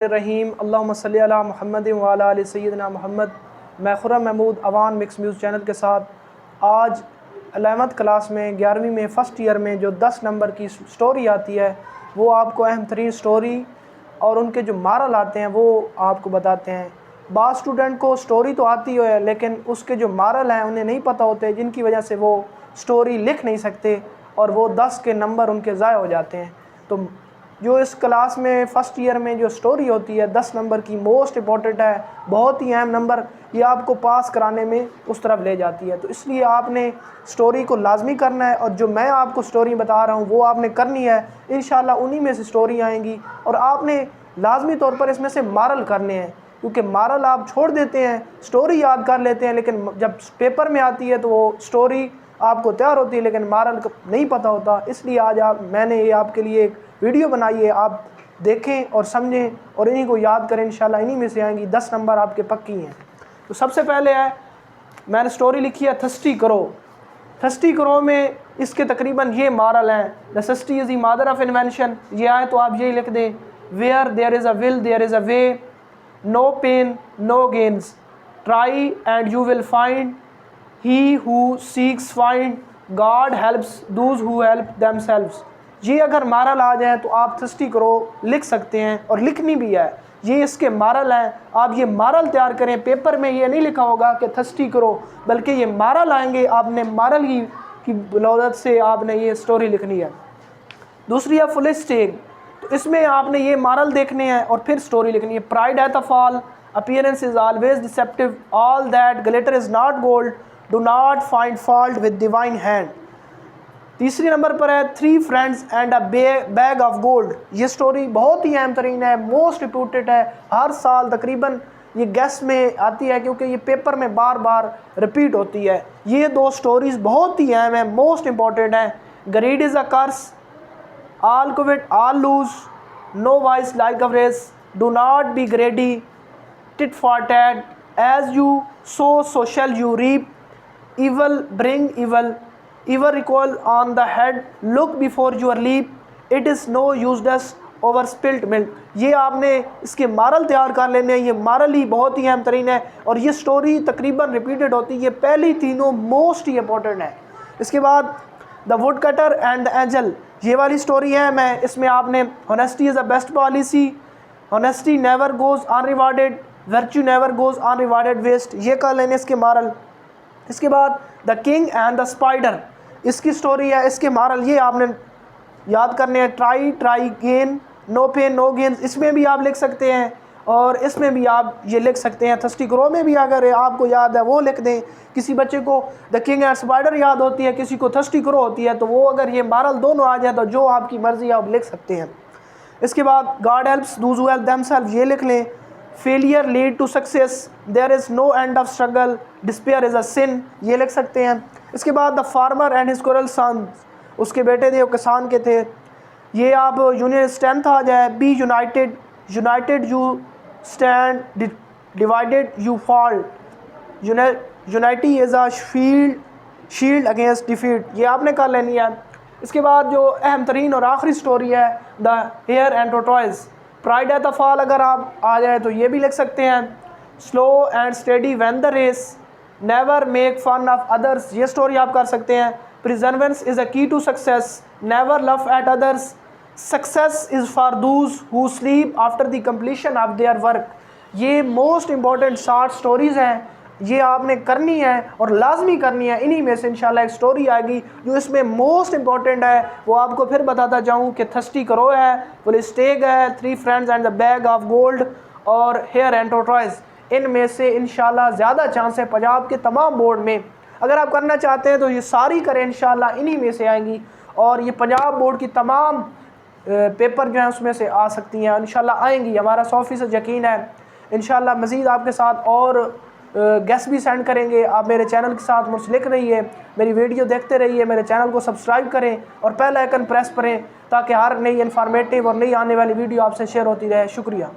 रहीम अल्लाहुम्मा सल्ली अला मुहम्मद व अला आलि सय्यिदना मुहम्मद। मैं Khurram Mahmood Awan mix muse channel के साथ आज 11th क्लास में 11वीं में फ़र्स्ट ईयर में जो 10 नंबर की स्टोरी आती है वो आपको अहम तरीन स्टोरी और उनके जो मारल आते हैं वो आपको बताते हैं। बाज़ स्टूडेंट को स्टोरी तो आती है लेकिन उसके जो मारल हैं उन्हें नहीं पता होते, जिनकी वजह से वो स्टोरी लिख नहीं सकते और वो 10 के नंबर उनके ज़ाया हो जाते हैं। तो जो इस क्लास में फ़र्स्ट ईयर में जो स्टोरी होती है 10 नंबर की, मोस्ट इम्पॉर्टेंट है, बहुत ही अहम नंबर, ये आपको पास कराने में उस तरफ ले जाती है। तो इसलिए आपने स्टोरी को लाजमी करना है और जो मैं आपको स्टोरी बता रहा हूँ वो आपने करनी है। इंशाल्लाह उन्हीं में से स्टोरी आएंगी और आपने लाजमी तौर पर इसमें से मारल करने हैं, क्योंकि मारल आप छोड़ देते हैं, स्टोरी याद कर लेते हैं, लेकिन जब पेपर में आती है तो वो स्टोरी आपको तैयार होती है लेकिन मारल नहीं पता होता। इसलिए आज मैंने ये आपके लिए एक वीडियो बनाई है, आप देखें और समझें और इन्हीं को याद करें। इंशाल्लाह इन्हीं में से आएंगी, 10 नंबर आपके पक्की हैं। तो सबसे पहले है, मैंने स्टोरी लिखी है थर्स्टी क्रो। थर्स्टी क्रो में इसके तकरीबन ये मारल हैं। Necessity is the mother of invention. ये आए तो आप यही लिख दें, where there is a will there is a way, no pain no gains, try and you will find, he who seeks find, God helps those who help themselves. ये अगर मारल आ जाए तो आप थर्स्टी क्रो लिख सकते हैं और लिखनी भी है। ये इसके मारल हैं, आप ये मारल तैयार करें। पेपर में ये नहीं लिखा होगा कि थर्स्टी क्रो, बल्कि ये मारल आएंगे, आपने मारल ही की बलौदत से आपने ये स्टोरी लिखनी है। दूसरी है फुलिश टेल। तो इसमें आपने ये मारल देखने हैं और फिर स्टोरी लिखनी है। Pride at the fall, appearance is always deceptive, all that glitter is not gold, do not find fault with divine hand. तीसरी नंबर पर है three friends and a bag of gold. ये स्टोरी बहुत ही अहम तरीन है, मोस्ट इम्पोर्टेंट है, हर साल तकरीबन ये गेस में आती है क्योंकि ये पेपर में बार बार रिपीट होती है। ये दो स्टोरीज बहुत ही अहम है, मोस्ट इम्पोर्टेंट है। Greed is a curse, all quit all lose, no vice like avarice, do not be greedy, tit for tat, as you sow shall you reap, evil bring evil recoil on the head, look before your leap, it is no useless over spilt milk। ये आपने इसके मारल तैयार कर लेने हैं। ये मारल ही बहुत ही अहम तरीन है और ये स्टोरी तकरीबन रिपीटेड होती है। ये पहली तीनों मोस्ट ही इंपॉर्टेंट है। इसके बाद the woodcutter and the angel, ये वाली स्टोरी है। मैं इसमें आपने honesty is the best policy, honesty never goes unrewarded, virtue never goes unrewarded waste, ये कर लेने इसके मारल। इसके बाद the king and the spider, इसकी स्टोरी है, इसके मारल ये आपने याद करने हैं। Try try gain, no pain no gains, इसमें भी आप लिख सकते हैं और इसमें भी आप ये लिख सकते हैं। थर्स्टी क्रो में भी अगर आपको याद है वो लिख दें। किसी बच्चे को द किंग एंड स्पाइडर याद होती है, किसी को थर्स्टी क्रो होती है, तो वो अगर ये मारल दोनों आ जाए तो जो आपकी मर्ज़ी है आप लिख सकते हैं। इसके बाद God helps those who help themselves, ये लिख लें। Failure lead to success, there is no end of struggle, despair is a sin, ये लिख सकते हैं। इसके बाद the farmer and his squirrel son, उसके बेटे थे वो किसान के थे, ये आप यूनियन स्ट्रेंथ आ जाए। Be united, united you stand, divided you fall, unity is a shield against defeat, ये आपने कर लेनी है। इसके बाद जो अहम तरीन और आखिरी स्टोरी है the hare and tortoise. Pride at the fall अगर आप आ जाए तो ये भी लिख सकते हैं। Slow and steady wins the race, never make fun of others, ये स्टोरी आप कर सकते हैं। Perseverance is a key to success, never laugh at others, success is for those who sleep after the completion of their work. ये most important 60 stories हैं, ये आपने करनी है और लाजमी करनी है। इन्हीं में से इंशाल्लाह एक स्टोरी आएगी जो इसमें मोस्ट इंपॉर्टेंट है, वो आपको फिर बताता जाऊँ कि थर्स्टी क्रो है, पुलिस टेग है, three friends and the bag of gold और हेयर एंड टोर्टोइज। इनमें से इंशाल्लाह ज़्यादा चांस है पंजाब के तमाम बोर्ड में। अगर आप करना चाहते हैं तो ये सारी करें, इंशाल्लाह इन्हीं में से आएंगी और ये पंजाब बोर्ड की तमाम पेपर जो हैं उसमें से आ सकती हैं, इंशाल्लाह आएंगी, हमारा 100% यकीन है। इंशाल्लाह मज़ीद आपके साथ और गेस्ट भी सेंड करेंगे। आप मेरे चैनल के साथ मुंसलिक रहिए, मेरी वीडियो देखते रहिए, मेरे चैनल को सब्सक्राइब करें और बेल आइकन प्रेस करें ताकि हर नई इन्फॉर्मेटिव और नई आने वाली वीडियो आपसे शेयर होती रहे। शुक्रिया।